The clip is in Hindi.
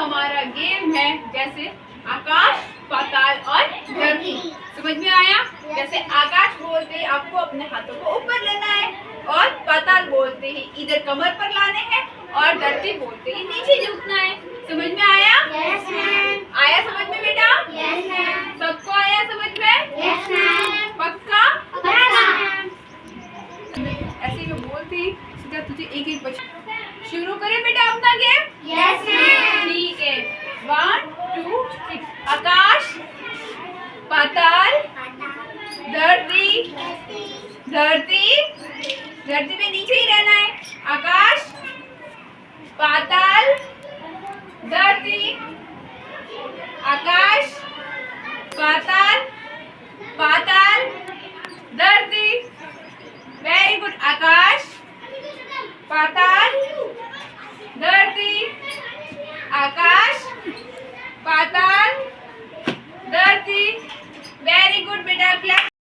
हमारा गेम है जैसे आकाश, पाताल और धरती। समझ में आया? जैसे आकाश बोलते ही आपको अपने हाथों को ऊपर लेना है और पाताल बोलते ही इधर कमर पर लाने हैं और धरती बोलते ही नीचे झुकना है। समझ में आया? Yes ma'am. आया समझ में बेटा? Yes ma'am. सबको आया समझ में? Yes ma'am. पक्का? पक्का मैम। ऐसे ही मैं बोलती सीधा तुझे एक एक बच्चा शुरू करें बेटा अपना गेम। Yes ma'am. ठीक है 1 2 3 आकाश, पाताल, धरती, धरती, धरती पे नीचे ही रहना है। आकाश, पाताल, धरती, आकाश, पाताल, पाताल, धरती। Very good. आकाश, पाताल, धरती, आकाश, पाताल, धरती। वेरी गुड बेटा।